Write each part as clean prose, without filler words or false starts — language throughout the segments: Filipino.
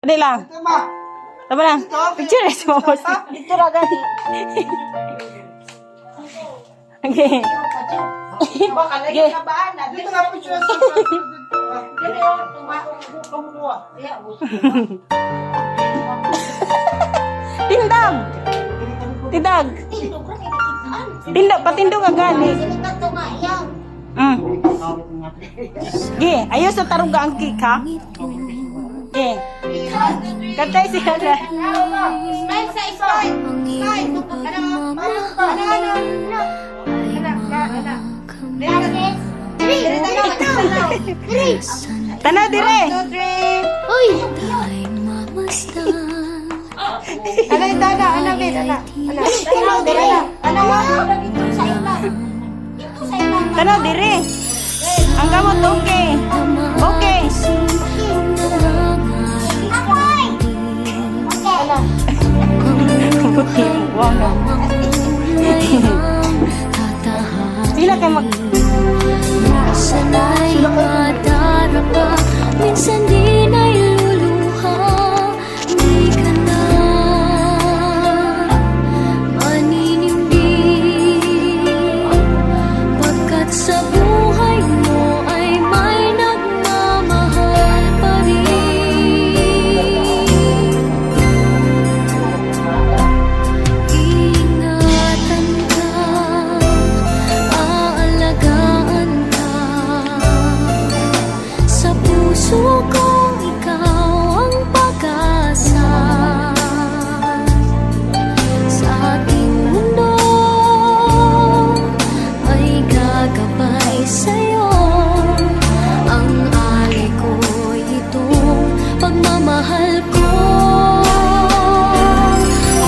Dali lang. Tama lang. Picture is mo. Dito ra gani. Okay. Baka na yung kabaan na. Dito nga picture sa. Dito yung tumuha. Tindang. Tindag. Tindak, patindog ka gani. Ge, ayaw sa taruga ang cake ha? Ge. Kantay siya na. Smile sa smile. Smile. Tanaw dire. Uy. Ana tana, ana bit, ana. Tanaw dire. Ano sa ila? Sa ila. Tanaw dire. Ang gamot okay. Okay. Akoy. Okay. Puti mo. Wow na. Sila kayo mag... Sana'y madarapa, minsan di nailuluha, di ka na maninindig, pagkat sa buhay mo ay may nagmamahal pa rin. Ingatan ka, aalagaan ka, sa puso ko ikaw ang pag-asa. Sa ating mundo ay gagabay sa'yo, ang alay ko'y itong pagmamahal ko.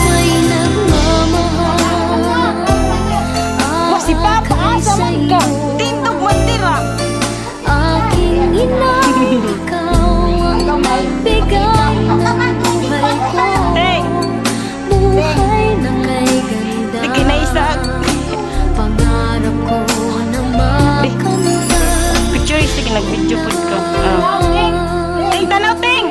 May nagmamahal Wa si Papa, asa man ka? Tindog man tira. aking ina, ikaw ang magbigay ng buhay ko. Hey, Buhay na kay ganda, sige na isa. pangarap ko na makamtan. Picture is sige nag-video po ka. Ting, tanaw, ting.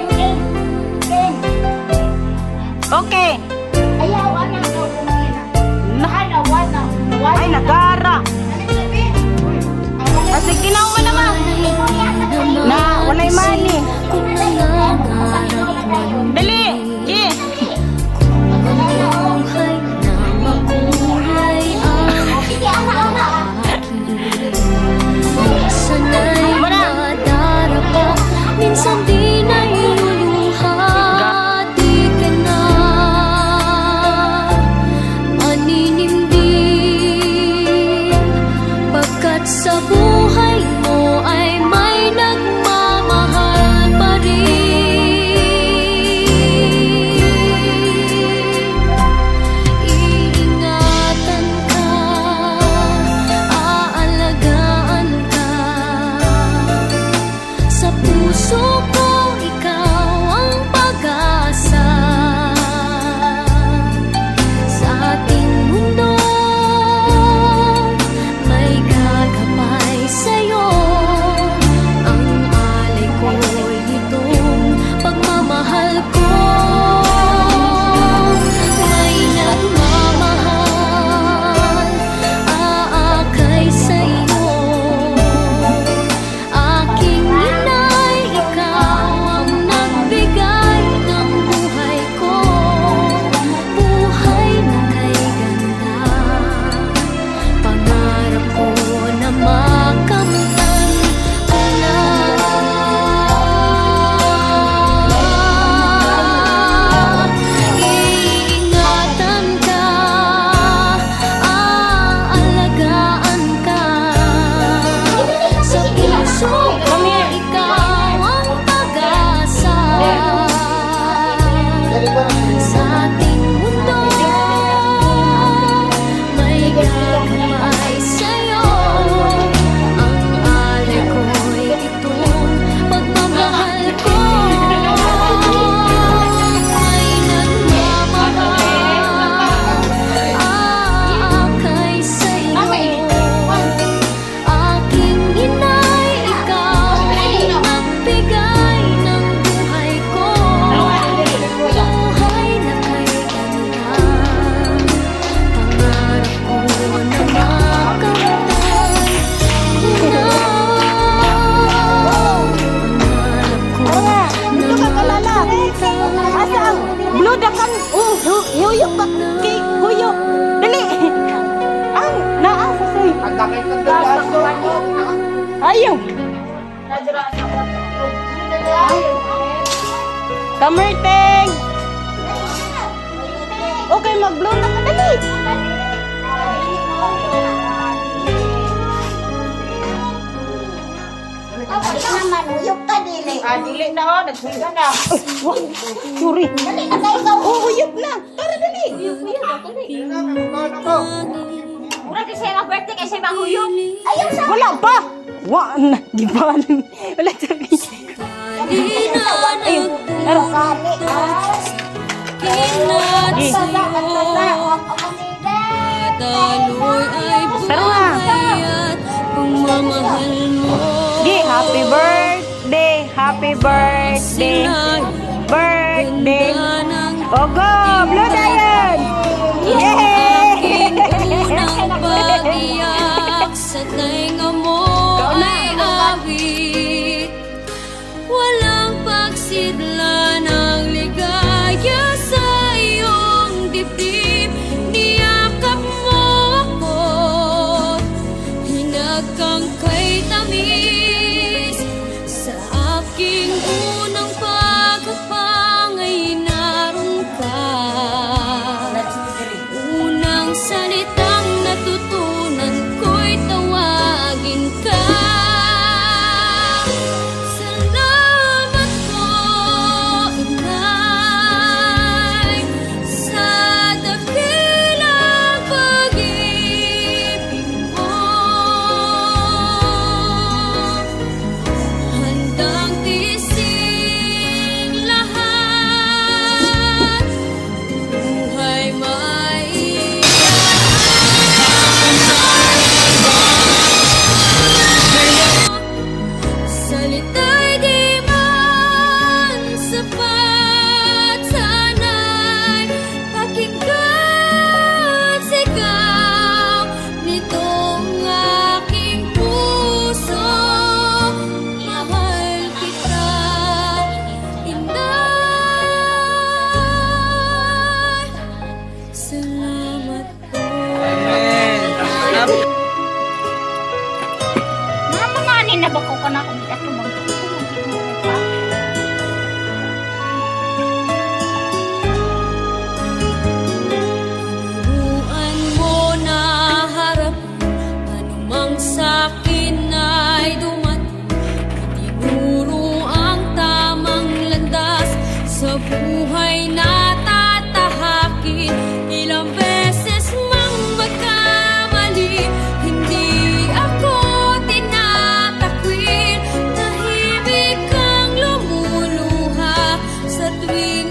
Kuyog ba? Kuyog. Dali. Ang, naa, sasoy. Ang laki ng dalaso. Ayaw. Kamerteng. Okay, mag-blow na ka. Dali. naman, uyog ka dili. Ah, dili na oh, nagsiga na. Wah, sorry. Dali ka tayo ikaw. Oh, uyog na. Tara, dali. Dili na, magkano ko. Mura kasi ang birthday kasi mahuyog. Ayaw sa Wala pa. Wa na, di ba? Wala sabi. Ayun. Tara. kali. Gi. Daloy ay Tara na. buhay at pagmamahal mo. Gi, happy birthday. Happy birthday. Birthday. Oh, go. Blow na yan. Yay! Unang pag-iyak sa tainga mo ay awit. Walang pagsidla ng ligaya sa iyong dibdib. Niyakap mo ako, hinagkang kay tamis. Sa aking unang pagkapang ay naroon ka. Unang salitang natutunan ko'y tawagin ka. Salamat po, Inay, sa dakilang pag-ibig mo. Handang tiisin lahat, buhay salita'y di man sapat, sana'y pakinggan sigaw nitong aking puso. Mahal kita, Inay. Salamat po. Namamanin na ba ko ka na kung itatubang ko? Turuan mo na harap anumang sa'kin ay dumating. Itinuro ang tamang landas sa buhay na tatahakin. Ilang beses mang magkamali, hindi ako tinatakwil. Tahimik kang lumuluha sa tuwing